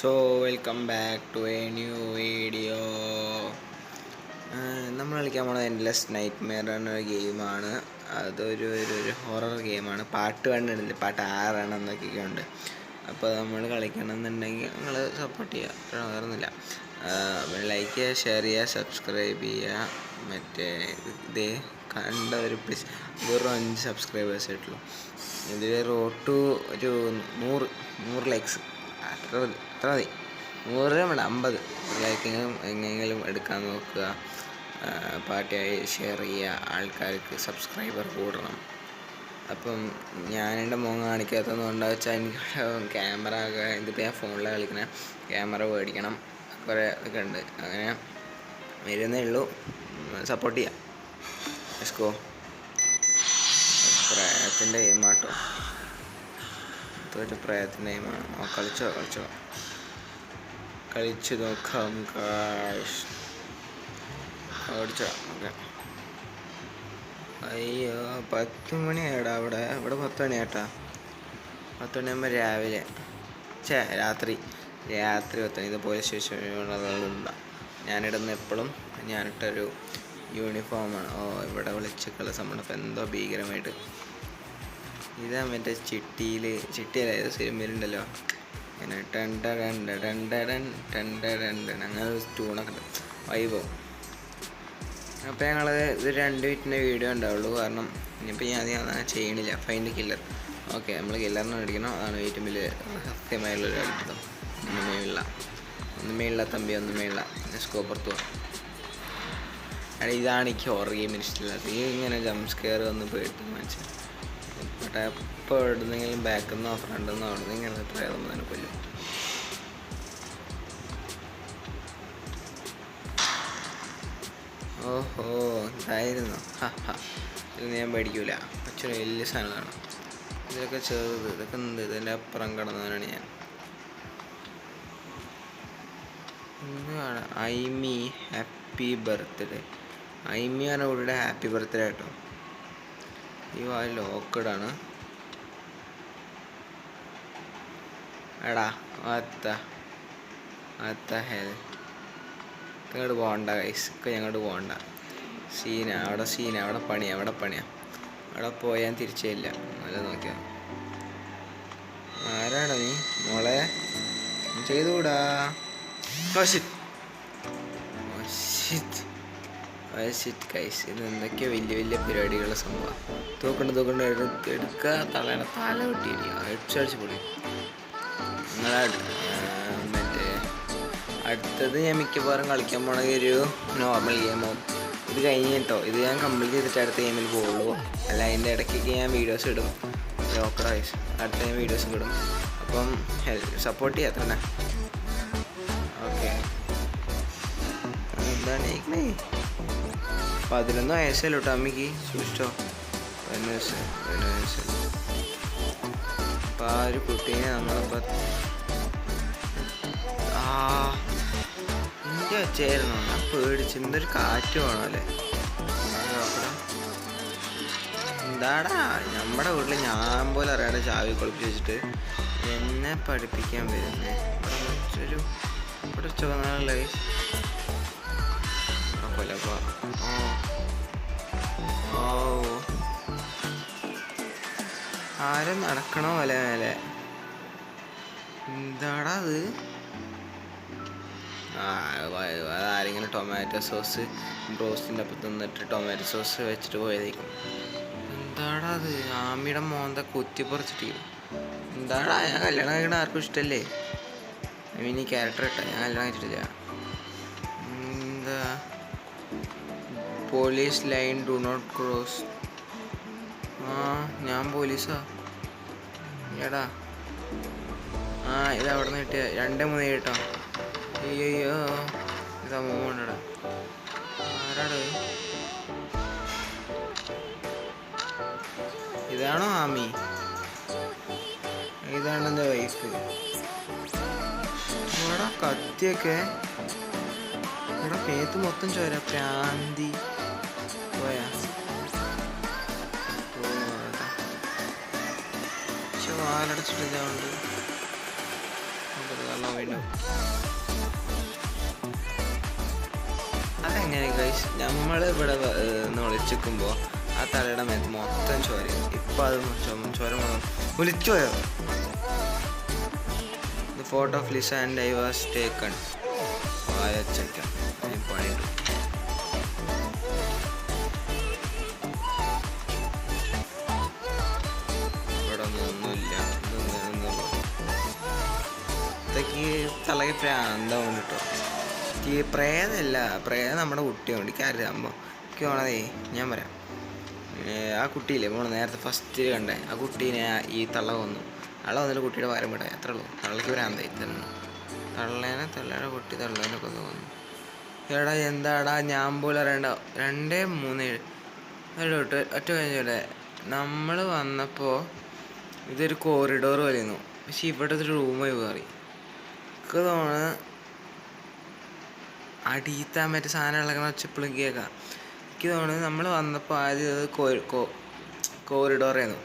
So welcome back to a new video. നമ്മൾ കളിക്കാൻ പോകുന്നത് എൻഡ്ലെസ് നൈറ്റ്മെയർ എന്നൊരു ഗെയിമാണ്. അതൊരു ഹൊറർ ഗെയിമാണ്. പാർട്ട് 1 ഉണ്ട്, പാർട്ട് 6 എന്നൊക്കെ ഉണ്ട്. അപ്പോൾ നമ്മൾ കളിക്കണമെന്നുണ്ടെങ്കിൽ നിങ്ങൾ സപ്പോർട്ട് ചെയ്യുക, വേറൊന്നുമില്ല. ലൈക്ക് ചെയ്യുക, ഷെയർ ചെയ്യുക, സബ്സ്ക്രൈബ് ചെയ്യുക. മറ്റേ ഇതേ കണ്ട പ്ലീസ് വെറും 5 സബ്സ്ക്രൈബേഴ്സ് ആയിട്ടുള്ളൂ. ഇതിൽ റോഡ് ടു ഒരു 100 ലൈക്സ് അത്ര മതി. 100 വേണ്ട, 50 ലൈക്കെങ്കിലും എങ്ങനെയെങ്കിലും എടുക്കാൻ നോക്കുക. പാർട്ടിയായി ഷെയർ ചെയ്യുക, ആൾക്കാർക്ക് സബ്സ്ക്രൈബർ കൂടണം. അപ്പം ഞാനെൻ്റെ മുഖം കാണിക്കാത്തതെന്ന് കൊണ്ടാ വെച്ചാൽ എനിക്ക് ക്യാമറ ഇതിപ്പോൾ ഞാൻ ഫോണിലാണ് കളിക്കണേ, ക്യാമറ മേടിക്കണം, കുറേ ഇതൊക്കെ ഉണ്ട്. അങ്ങനെ വരുന്നേ ഉള്ളൂ. സപ്പോർട്ട് ചെയ്യാം. Let's go. പ്രയത്തിൻ്റെ ഗെയിമാട്ടോ, ഇതൊരു പ്രയത്തിൻ്റെ ഗെയിമാണ്. കളിച്ചു നോക്കാം. ഓടിച്ചോ. ഓക്കെ. അയ്യോ 10 മണിയാടാ. ഇവിടെ 10 മണിയാട്ടാ. 10 മണിയാകുമ്പോൾ രാവിലെ രാത്രി 10 മണി. ഇത് പോലീസ് സ്റ്റേഷനുള്ളതുണ്ടാ. ഞാനിടുന്ന എപ്പോഴും ഞാനിട്ടൊരു യൂണിഫോമാണ്. ഇവിടെ വിളിച്ച് കളസമ്മ എന്തോ ഭീകരമായിട്ട്. ഇതാ മറ്റേ ചിട്ടിയല്ല, ഏത് സിനിമയിലുണ്ടല്ലോ ഇങ്ങനെ അങ്ങനെ ഒരു ട്യൂണൊക്കെ ഉണ്ട്, വൈബോ. അപ്പോൾ ഞങ്ങൾ ഇത് 2 മിനിറ്റിൻ്റെ വീഡിയോ ഉണ്ടാവുള്ളൂ. കാരണം ഇനിയിപ്പോൾ ഞാൻ അങ്ങനെ ചെയ്യണില്ല. Find killer. ഓക്കെ, നമ്മൾ കില്ലറിനെ മേടിക്കണം. അതാണ് ഏറ്റവും വലിയ സത്യമായുള്ളൊരു അത്ഭുതം. ഒന്നുമേ ഇല്ല തമ്പി, ഒന്നുമേ ഇല്ല. സ്കോപ്പുറത്ത് പോകാം. ഇതാണ് എനിക്ക് ഹൊറർ ഗെയിമിന് ഇഷ്ടമില്ലാത്ത. ഇങ്ങനെ ജംസ്കെയർ വന്ന് പോയിട്ട് മനസ്സിലായി. പക്ഷേ എപ്പോൾ എവിടുന്നെങ്കിലും ബാക്കിൽ നിന്നോ ഫ്രണ്ടിൽ നിന്നോ എവിടുന്നെങ്കിലും പ്രേതം തന്നെ കൊല്ലും. ഓഹോ, ഇതായിരുന്നു. ഇതിൽ ഞാൻ പേടിക്കൂല. അച്ഛന് വലിയ സാധനമാണ്. ഇതിലൊക്കെ ചെറുത്, ഇതൊക്കെ എന്ത്, ഇതിൻ്റെ അപ്പുറം കടന്നവനാണ് ഞാൻ. എന്താണ് ഐമി ഹാപ്പി ബർത്ത്ഡേ? ഐമിയാണ് ഇവിടെ ഹാപ്പി ബർത്ത്ഡേ കേട്ടോ. ഈ വാ ലോക്കഡാണ്. എടാ ഹെൽ ഇങ്ങോട്ട് പോകണ്ട ഗൈസ്, ഞങ്ങോട്ട് പോകണ്ട. അവിടെ പണിയാ. അവിടെ പോയാൽ തിരിച്ചില്ല. നല്ല നോക്കിയാ. ആരാണ് നീ മോളെ? ചെയ്തുകൂടാ. ഇത് എന്തൊക്കെയോ വലിയ പരിപാടികളുടെ സംഭവം. തൂക്കണ്ട് എടുക്കുക, തല പൊട്ടിയിരിക്കുക, അടിച്ചടിച്ച് പൊടി. മറ്റേ അടുത്തത് ഞാൻ മിക്കവാറും കളിക്കാൻ പോണ ഒരു നോർമൽ ഗെയിമാവും. ഇത് കഴിഞ്ഞിട്ടോ, ഇത് ഞാൻ കംപ്ലീറ്റ് ചെയ്തിട്ട് അടുത്ത ഗെയിമിൽ പോകുള്ളൂ. അല്ല, അതിൻ്റെ ഇടയ്ക്കൊക്കെ ഞാൻ വീഡിയോസ് ഇടും. ലോക്കഡായിസ് അടുത്ത ഞാൻ വീഡിയോസും ഇടും. അപ്പം സപ്പോർട്ട് ചെയ്യാത്തന്നെ. ഓക്കെ, എന്താണ് 11 വയസ്സല്ലോ കേട്ടോ അമ്മയ്ക്ക്. സൂക്ഷിച്ചോ. 11 വയസ്സ്. അപ്പം ആ ഒരു കുട്ടീനെ നമ്മളിപ്പോൾ എൻ്റെ ഒച്ചയായിരുന്നു. ഞാൻ പേടിച്ച്. എന്തൊരു കാറ്റ് വേണം അല്ലേ. എന്താടാ നമ്മുടെ വീട്ടിൽ ഞാൻ പോലെ അറിയാതെ ചാവി കുളിപ്പിച്ച് വെച്ചിട്ട് എന്നെ പഠിപ്പിക്കാൻ വരുന്നേ. ഇവിടെ ചുവന്നുള്ള ആരും നടക്കണോ പോലെ മേലെ. എന്താടാ അത്? അതാരെങ്കിലും ടൊമാറ്റോ സോസ് ബ്രോസ്റ്റിൻ്റെ ഒപ്പം തിന്നിട്ട് ടൊമാറ്റോ സോസ് വെച്ചിട്ട് പോയതേക്കും. എന്താടാ അത്? ആമിയുടെ മോന്ത കുത്തിപ്പറിച്ചിട്ട്. എന്താടാ? ഞാൻ കല്യാണം കഴിക്കണ ആർക്കും ഇഷ്ടമല്ലേ? ഈ ക്യാരക്ടർ ഇട്ടാ ഞാൻ കല്യാണം കഴിച്ചിട്ടില്ല. എന്താ police line do not cross. ഞാൻ പോലീസാ എടാ. ഇത് അവിടെ നിന്ന് കിട്ടിയ 2-3 കേട്ടോ. അയ്യോ, ഇതാ മോണ്ടടാ. ആരാട്? ഇതാണോ ആമി? ഇതാണ് എൻ്റെ വൈഫ്. ഇവിടെ കത്തിയൊക്കെ. ഇവിടെ പേത്ത് മൊത്തം ചോര. പ്രാന്തി പോയാ. വാലടച്ചിട്ട് ഇതാണ്ട് വീണ്ടും. അതെങ്ങനെ ഗൈസ്, നമ്മളിവിടെ ഒളിച്ചിരിക്കുമ്പോൾ ആ തലയുടെ മേത്ത് മൊത്തം ചോര. ഇപ്പം അത് ചോര ഒലിച്ചു പോയോ? The photo of Lisa and I was taken. വായച്ചക്ക പണിട്ടു. ഇവിടെ ഒന്നുമില്ല. ഇതൊക്കെ തലക്ക് പ്രാന്താവുണ്ട് കേട്ടോ. ഈ പ്രേതമല്ല, പ്രേതം നമ്മുടെ കുട്ടിയുണ്ട്. എനിക്കറിയാമ്പോൾ എനിക്ക് വേണതേ ഞാൻ പറയാം. ആ കുട്ടിയില്ലേ നമ്മൾ നേരത്തെ ഫസ്റ്റ് കണ്ടേ, ആ കുട്ടീനെ ഈ തള്ള കൊന്നു. തള്ള വന്നിട്ട് കുട്ടിയുടെ വാരം വിടാം, അത്രേ ഉള്ളൂ. തള്ളക്ക് ഭ്രാന്തായി തന്നെ. തള്ളയുടെ കുട്ടി തള്ളേനെ കൊന്നു. എടാ എന്താടാ, ഞാൻ പോലും അറിയണ്ട. 2-3 ഒറ്റ കഴിഞ്ഞല്ലേ. നമ്മൾ വന്നപ്പോൾ ഇതൊരു കോറിഡോർ പോലെയായിരുന്നു, പക്ഷെ ഇവിടെ ഒരു റൂമായി കയറി. എനിക്ക് തോന്നുന്നു അടിയത്താൻ മറ്റേ സാധനം ഇളകണ വെച്ചപ്പോഴും കേൾക്കാം. എനിക്ക് തോന്നുന്നത് നമ്മൾ വന്നപ്പോൾ ആദ്യം അത് കോറിഡോറായിരുന്നു.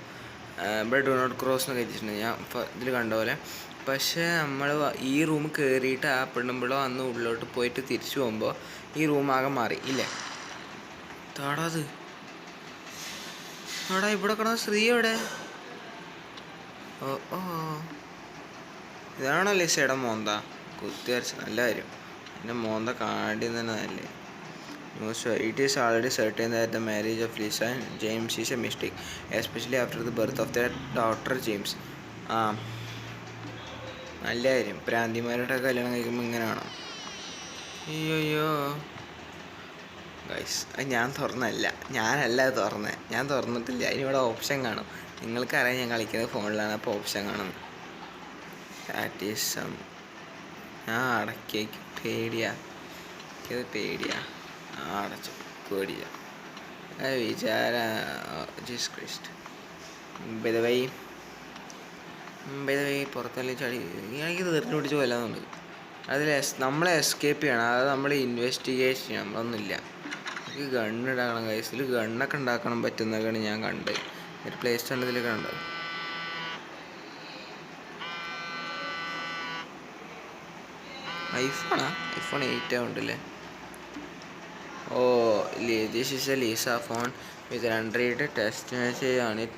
ഇവിടെ ഡു നോട്ട് ക്രോസ് എന്ന് കഴിച്ചിട്ടുണ്ട് ഞാൻ ഇതിൽ കണ്ട പോലെ. പക്ഷേ നമ്മൾ ഈ റൂം കയറിയിട്ട് ആ പെണ്ണുമ്പിള വന്ന് ഉള്ളിലോട്ട് പോയിട്ട് തിരിച്ചു പോകുമ്പോൾ ഈ റൂം ആകെ മാറി ഇല്ലേ. താടാ അത് ആടാ, ഇവിടെ കിടന്ന സ്ത്രീ എവിടെ? ഓ ഇതാണോ ലിസയുടെ മോന്ത? കുത്തി വരച്ച നല്ല കാര്യം. എൻ്റെ മോന്ത കാണ്ടി തന്നെ നല്ലേ. It is already certain that the marriage of Lisa and James is a mistake, especially after the birth of their daughter James. നല്ല കാര്യം. പ്രാന്തിമാരുടെ കല്യാണം കഴിക്കുമ്പോൾ ഇങ്ങനെയാണോ? അയ്യോ ഗൈസ്, അത് ഞാൻ തുറന്നല്ല, ഞാനല്ല തുറന്നേ. ഞാൻ തുറന്നിട്ടില്ല. അതിനിവിടെ ഓപ്ഷൻ കാണും. നിങ്ങൾക്കറിയാം ഞാൻ കളിക്കുന്നത് ഫോണിലാണ്, അപ്പോൾ ഓപ്ഷൻ കാണും. ദാറ്റ് ഈസ് ഞാൻ അടക്കേക്ക് പേടിയാ. എനിക്കത് പേടിയാ. അടച്ചു പേടിയ ജീസസ് ക്രൈസ്റ്റ്. ബൈ പുറത്തല്ലേ ചാടി. എനിക്കിത് തെറിഞ്ഞു പിടിച്ച് കൊല്ലാന്നുണ്ട്. അതിൽ നമ്മളെ എസ്കേപ്പ് ചെയ്യണം. അത് നമ്മൾ ഇൻവെസ്റ്റിഗേഷൻ ചെയ്യണം. നമ്മളൊന്നുമില്ല. എനിക്ക് ഗണ്ണിടാക്കണം കൈസ്. ഇതിൽ ഗണ്ണൊക്കെ ഉണ്ടാക്കണം പറ്റുന്നതൊക്കെയാണ് ഞാൻ കണ്ടത്. ഒരു പ്ലേ സ്റ്റോറിൽ ഇതിൽ കണ്ടത്. ഐഫോൺ 8 ഉണ്ടല്ലേ. This is a Lisa phone with an Android text message on it.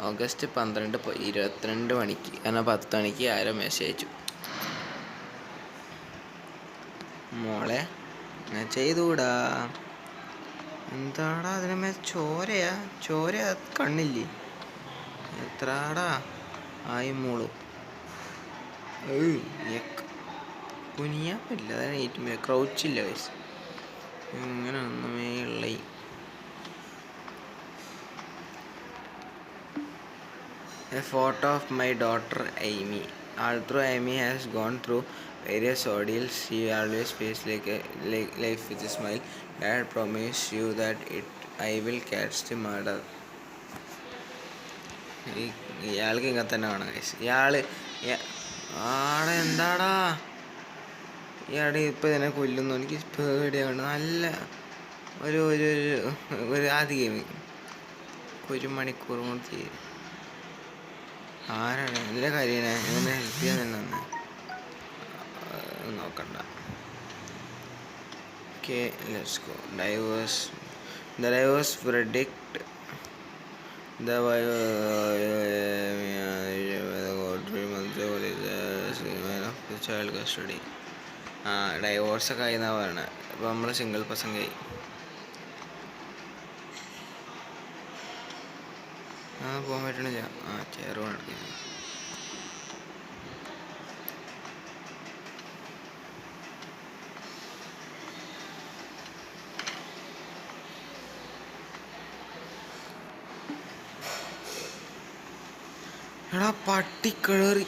August 12 മണിക്ക് കാരണം 10 മണിക്ക് ആരോ മെസ്സേജ് അയച്ചു. മോളെ ഞാൻ ചെയ്തുകൂടാ. എന്താടാ അതിനെ ചോരയാ? ചോര കണ്ണില്ലേ? എത്രാടാ ആയി മോള്? കുനിയാൻ പറ്റില്ല. അതാണ് ഏറ്റവും വലിയ ക്രൗച്ചില്ല വയസ്സ്. ഇങ്ങനെ ഒന്നുമേ ഉള്ള. A photo of my daughter Amy. Although Amy has gone through various ordeals, she always feels like life with a smile. Dad promise you that I will catch the murder. ഇയാൾക്ക് ഇങ്ങനെ തന്നെ വേണം കൈസ്. ഇയാള് ആടെ എന്താടാ ഇയാടെ ഇപ്പം ഇതിനെ കൊല്ലുന്നു. എനിക്ക് പേടിയാണ്. നല്ല ഒരു ആദ്യ ഗെയിമിങ് 1 മണിക്കൂർ കൊണ്ട് ചെയ്യും. ആരാണ് ഇതിൻ്റെ കാര്യം? ഇങ്ങനെ ഹെൽപ്പ് ചെയ്യാൻ തന്നെ നോക്കണ്ട. Okay let's go. The divorce verdict. The child custody. ഡൈവോഴ്സൊക്കെ ആയി എന്നാണ് പറയണത്. അപ്പോൾ നമ്മൾ സിംഗിൾ പേഴ്സൺ ആയി. പോകാൻ പറ്റണില്ല. ചെയർ വേണം. എടാ പട്ടി കിളറി.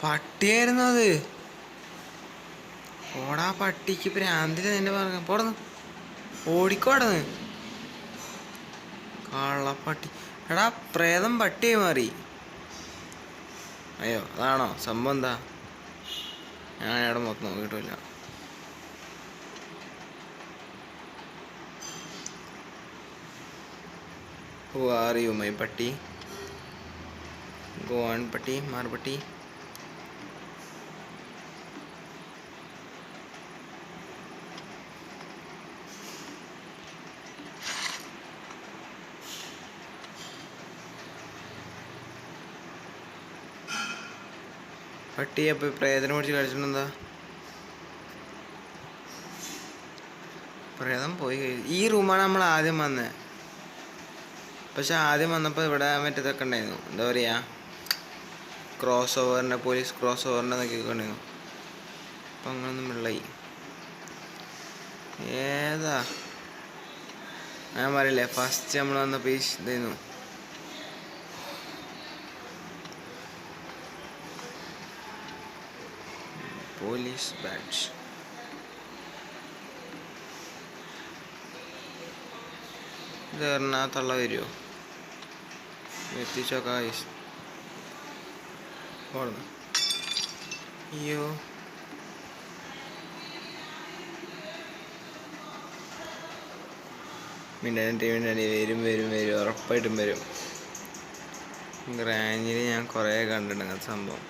പട്ടിയായിരുന്നു അത്. ഓടാ പട്ടിക്ക് ഭ്രാന്തില് തന്നെ പറഞ്ഞു പോടന്ന്. ഓടിക്കോടന്ന് കള്ളപ്പട്ടി. എടാ പ്രേതം പട്ടിയായി മാറി. അയ്യോ അതാണോ സംഭവം? എന്താ ഞാൻ അവിടെ മൊത്തം നോക്കിയിട്ടില്ല. Who are you, my പട്ടി? ഗോവൻ പട്ടി, മാർപട്ടി. പട്ടി അപ്പോൾ പ്രേതനെ പിടിച്ച് കളിച്ചിട്ടുണ്ടെന്താ? പ്രേതം പോയി കഴിഞ്ഞു. ഈ റൂമാണ് നമ്മൾ ആദ്യം വന്നത്. പക്ഷെ ആദ്യം വന്നപ്പോൾ ഇവിടെ മറ്റേതൊക്കെ ഉണ്ടായിരുന്നു, എന്താ പറയുക, പോലീസ് ക്രോസ് ഓവറിൻ്റെ നോക്കിയൊക്കെ ഉണ്ടായിരുന്നു. അപ്പം അങ്ങനൊന്നും വെള്ളമായി. ഏതാ ഞാൻ പറയില്ലേ, ഫസ്റ്റ് നമ്മൾ വന്നപ്പോൾ ഈ ഇതായിരുന്നു. Police badge. ഇത് എറണാകുളത്തുള്ള വരുമോ? എത്തിച്ചോക്കാം. അയ്യോ, മിണ്ടാണ്ടി വരും ഉറപ്പായിട്ടും വരും. ഗ്രാഞ്ചിൽ ഞാൻ കുറേ കണ്ടിട്ടുണ്ട് അങ്ങനത്തെ സംഭവം.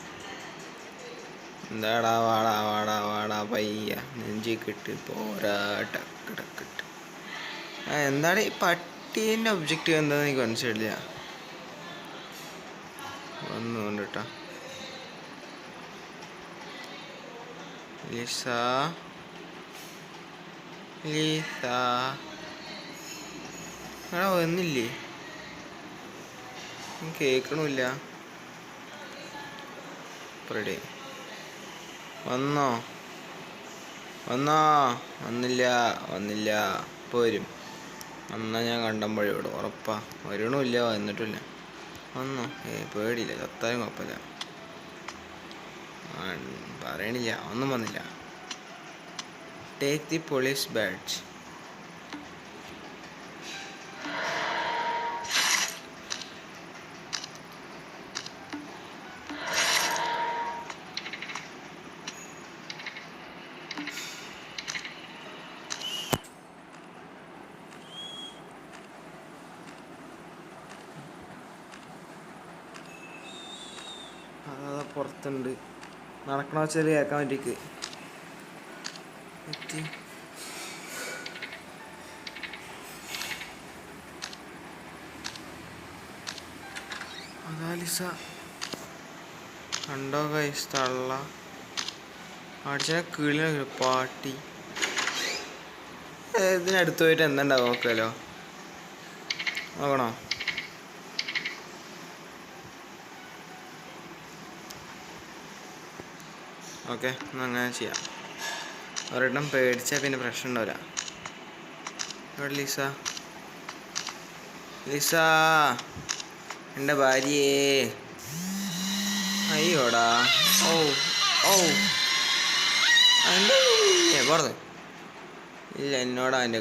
എന്താടാ, വാടാ പയ്യ നെഞ്ചി കിട്ടി പോരാട്ട കിടക്കിട്ട്. എന്താണ് ഈ പട്ടീൻ്റെ ഒബ്ജക്റ്റീവ് എന്താണെന്ന് എനിക്ക് മനസ്സിലില്ല. വന്നുകൊണ്ട് കേട്ടോ. ലിസ എടാ വന്നില്ലേ? കേൾക്കണില്ല. റെഡി വന്നോ? വന്നില്ല. ഇപ്പോൾ വരും. എന്നാൽ ഞാൻ കണ്ടമ്പോഴേ ഇവിടെ ഉറപ്പാ. വരണമില്ല, വന്നിട്ടില്ല. വന്നോ? പേടിയില്ല, ചത്താലും കുഴപ്പമില്ല. പറയണില്ല, ഒന്നും വന്നില്ല. Take the police badge. അതാ പുറത്തുണ്ട്, നടക്കണ വെച്ചാൽ കേൾക്കാൻ പറ്റിക്ക്. എത്തി. അതാ ലിസ. കണ്ടോ ഗൈസ്, തള്ള അടിച്ചനെ കിളിനെ പാട്ടി. ഇതിനടുത്ത് പോയിട്ട് എന്തുണ്ടാവും നോക്കാലോ. നോക്കണോ? ഓക്കെ, എന്നാൽ അങ്ങനെ ചെയ്യാം. ഒരെണ്ണം പേടിച്ചാൽ പിന്നെ പ്രശ്നം ഉണ്ടാവില്ല. ഇവിടെ ലിസ എൻ്റെ ഭാര്യയെ. അയ്യോടാ. എൻ്റെ പുറത്ത് ഇല്ല, എന്നോടാ എൻ്റെ